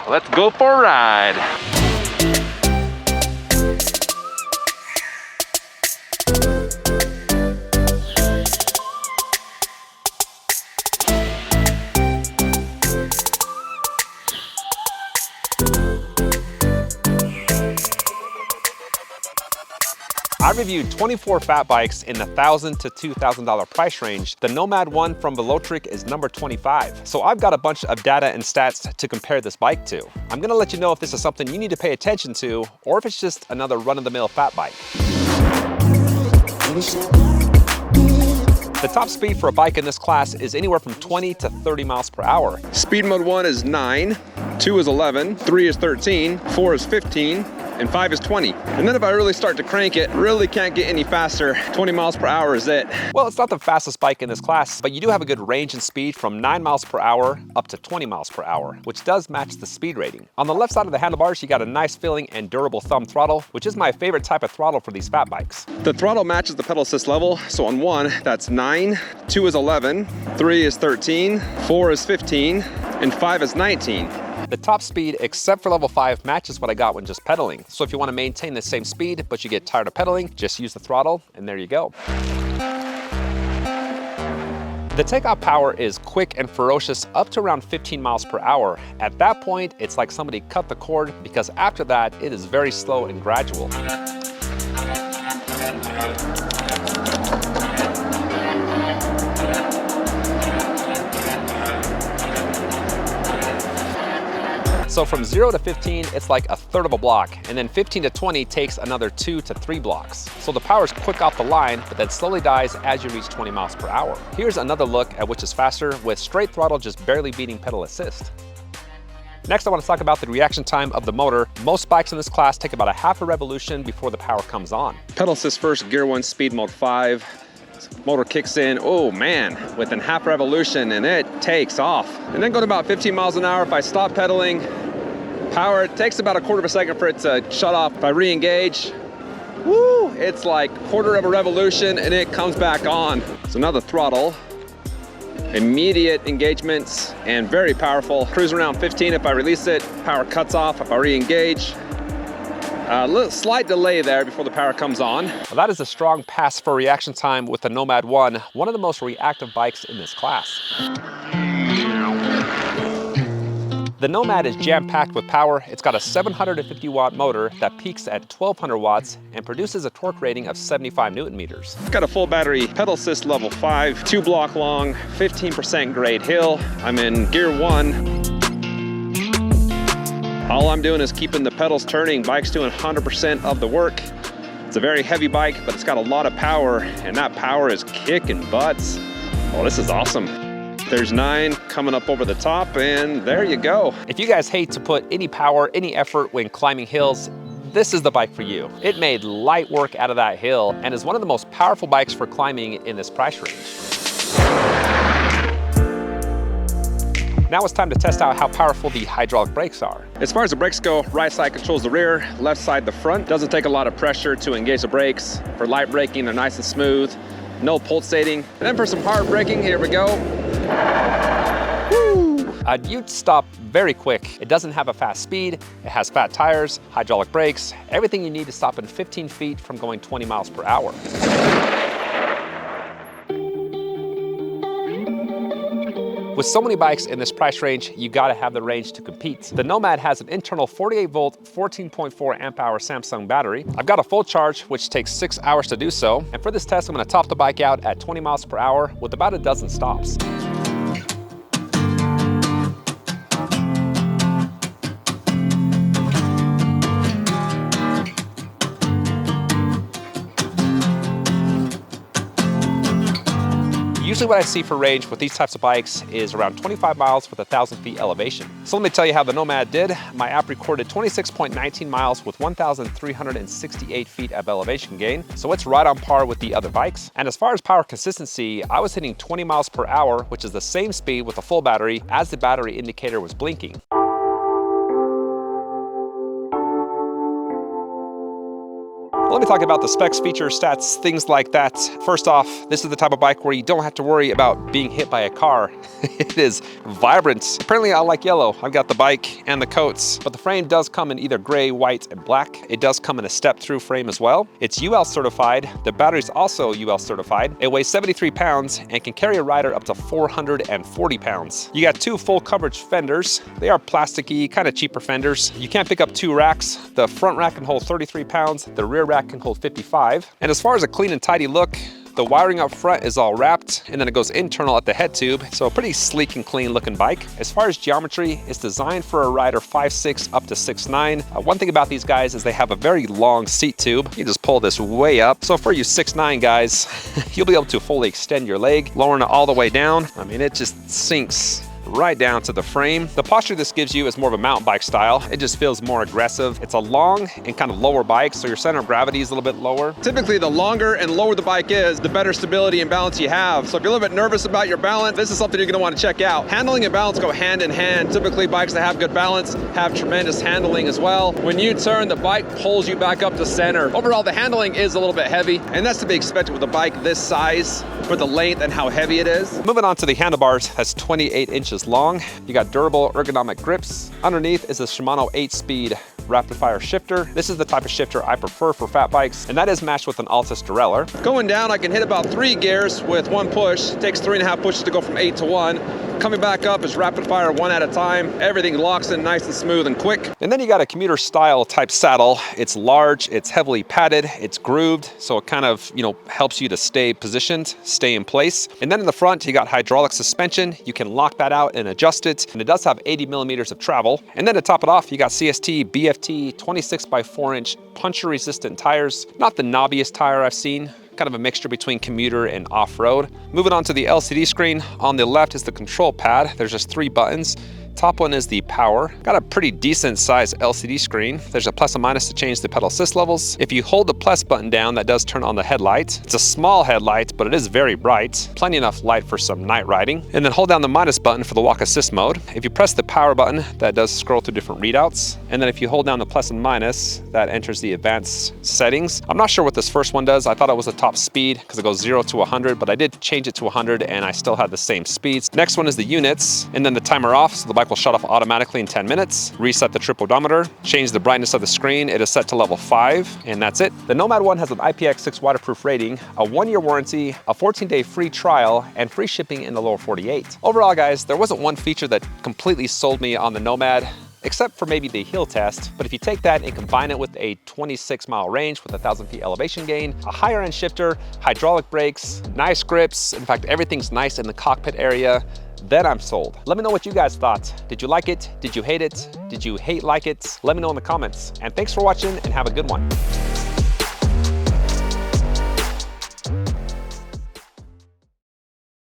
let's go for a ride. I reviewed 24 fat bikes in the $1,000 to $2,000 price range. The Nomad one from Velotric is number 25. So I've got a bunch of data and stats to compare this bike to. I'm gonna let you know if this is something you need to pay attention to, or if it's just another run-of-the-mill fat bike. The top speed for a bike in this class is anywhere from 20 to 30 miles per hour. Speed mode 1 is 9, 2 is 11, 3 is 13, 4 is 15, and 5 is 20. And then if I really start to crank it, really can't get any faster. 20 miles per hour is it. Well, it's not the fastest bike in this class, but you do have a good range and speed from 9 miles per hour up to 20 miles per hour, which does match the speed rating. On the left side of the handlebars, you got a nice feeling and durable thumb throttle, which is my favorite type of throttle for these fat bikes. The throttle matches the pedal assist level. So on 1, that's 9, 2 is 11, 3 is 13, 4 is 15, and 5 is 19. The top speed, except for level 5, matches what I got when just pedaling. So if you want to maintain the same speed, but you get tired of pedaling, just use the throttle, and there you go. The takeoff power is quick and ferocious up to around 15 miles per hour. At that point, it's like somebody cut the cord, because after that, it is very slow and gradual. So from 0 to 15, it's like a third of a block, and then 15 to 20 takes another 2 to 3 blocks. So the power is quick off the line, but then slowly dies as you reach 20 miles per hour. Here's another look at which is faster, with straight throttle just barely beating pedal assist. Next, I want to talk about the reaction time of the motor. Most bikes in this class take about a half a revolution before the power comes on. Pedal assist first, gear 1, speed mode 5. Motor kicks in, oh man, within half a revolution, and it takes off. And then go to about 15 miles an hour. If I stop pedaling, power, it takes about a quarter of a second for it to shut off. If I re-engage, woo, it's like quarter of a revolution and it comes back on. So now the throttle, immediate engagements and very powerful. Cruise around 15, if I release it, power cuts off. If I re-engage, a little slight delay there before the power comes on. Well, that is a strong pass for reaction time with the Nomad 1, one of the most reactive bikes in this class. The Nomad is jam-packed with power. It's got a 750 watt motor that peaks at 1200 watts and produces a torque rating of 75 Newton meters. Got a full battery, pedal assist level 5, 2 block long, 15% grade hill. I'm in gear 1. All I'm doing is keeping the pedals turning. Bike's doing 100% of the work. It's a very heavy bike, but it's got a lot of power, and that power is kicking butts. Oh, this is awesome. There's 9 coming up over the top, and there you go. If you guys hate to put any power, any effort when climbing hills, this is the bike for you. It made light work out of that hill and is one of the most powerful bikes for climbing in this price range. Now it's time to test out how powerful the hydraulic brakes are. As far as the brakes go, right side controls the rear, left side the front. Doesn't take a lot of pressure to engage the brakes. For light braking, they're nice and smooth. No pulsating. And then for some hard braking, here we go. Woo! You'd stop very quick. It doesn't have a fast speed. It has fat tires, hydraulic brakes, everything you need to stop in 15 feet from going 20 miles per hour. With so many bikes in this price range, you gotta have the range to compete. The Nomad has an internal 48 volt, 14.4 amp hour Samsung battery. I've got a full charge, which takes 6 hours to do so. And for this test, I'm gonna top the bike out at 20 miles per hour with about a dozen stops. Usually what I see for range with these types of bikes is around 25 miles with 1,000 feet elevation. So let me tell you how the Nomad did. My app recorded 26.19 miles with 1,368 feet of elevation gain. So it's right on par with the other bikes. And as far as power consistency, I was hitting 20 miles per hour, which is the same speed with a full battery as the battery indicator was blinking. Let me talk about the specs, features, stats, things like that. First off, this is the type of bike where you don't have to worry about being hit by a car. It is vibrant. Apparently I like yellow. I've got the bike and the coats, but the frame does come in either gray, white, and black. It does come in a step-through frame as well. It's UL certified. The battery's also UL certified. It weighs 73 pounds and can carry a rider up to 440 pounds. You got two full coverage fenders. They are plasticky, kind of cheaper fenders. You can't pick up two racks. The front rack can hold 33 pounds. The rear rack can hold 55. And as far as a clean and tidy look, the wiring up front is all wrapped, and then it goes internal at the head tube, so a pretty sleek and clean looking bike. As far as geometry, it's designed for a rider 5'6" up to 6'9". One thing about these guys is they have a very long seat tube. You just pull this way up. So for you 6'9" guys, you'll be able to fully extend your leg, lowering it all the way down. I mean, it just sinks right down to the frame. The posture this gives you is more of a mountain bike style. It just feels more aggressive. It's a long and kind of lower bike, so your center of gravity is a little bit lower. Typically, the longer and lower the bike is, the better stability and balance you have. So if you're a little bit nervous about your balance, this is something you're gonna want to check out. Handling and balance go hand in hand. Typically, bikes that have good balance have tremendous handling as well. When you turn, the bike pulls you back up to center. Overall, the handling is a little bit heavy, and that's to be expected with a bike this size for the length and how heavy it is. Moving on to the handlebars, that's 28 inches long. You got durable ergonomic grips. Underneath is a Shimano 8-speed rapid fire shifter. This is the type of shifter I prefer for fat bikes, and that is matched with an Altus derailleur. Going down, I can hit about 3 gears with 1 push. It takes 3.5 pushes to go from 8 to 1. Coming back up is rapid fire 1 at a time. Everything locks in nice and smooth and quick. And then you got a commuter style type saddle. It's large, it's heavily padded, it's grooved, so it kind of, helps you to stay positioned, stay in place. And then in the front, you got hydraulic suspension. You can lock that out and adjust it. And it does have 80 millimeters of travel. And then to top it off, you got CST BFT 26x4-inch puncture resistant tires. Not the knobbiest tire I've seen. Kind of a mixture between commuter and off-road. Moving on to the LCD screen. On the left is the control pad. There's just 3 buttons. Top one is the power. Got a pretty decent sized LCD screen. There's a plus and minus to change the pedal assist levels. If you hold the plus button down, that does turn on the headlight. It's a small headlight, but it is very bright. Plenty enough light for some night riding. And then hold down the minus button for the walk assist mode. If you press the power button, that does scroll through different readouts. And then if you hold down the plus and minus, that enters the advanced settings. I'm not sure what this first one does. I thought it was a top speed because it goes 0 to 100, but I did change it to 100 and I still had the same speeds. Next one is the units, and then the timer off, so the bike will shut off automatically in 10 minutes. Reset the trip odometer, change the brightness of the screen. It is set to level 5, and that's it. The Nomad One has an IPX6 waterproof rating, a 1-year warranty, a 14-day free trial, and free shipping in the lower 48. Overall, guys, there wasn't one feature that completely sold me on the Nomad, except for maybe the heel test. But if you take that and combine it with a 26-mile range with 1,000 feet elevation gain, a higher end shifter, hydraulic brakes, nice grips, in fact, everything's nice in the cockpit area, then I'm sold. Let me know what you guys thought. Did you like it? Did you hate it? Did you hate like it? Let me know in the comments. And thanks for watching and have a good one.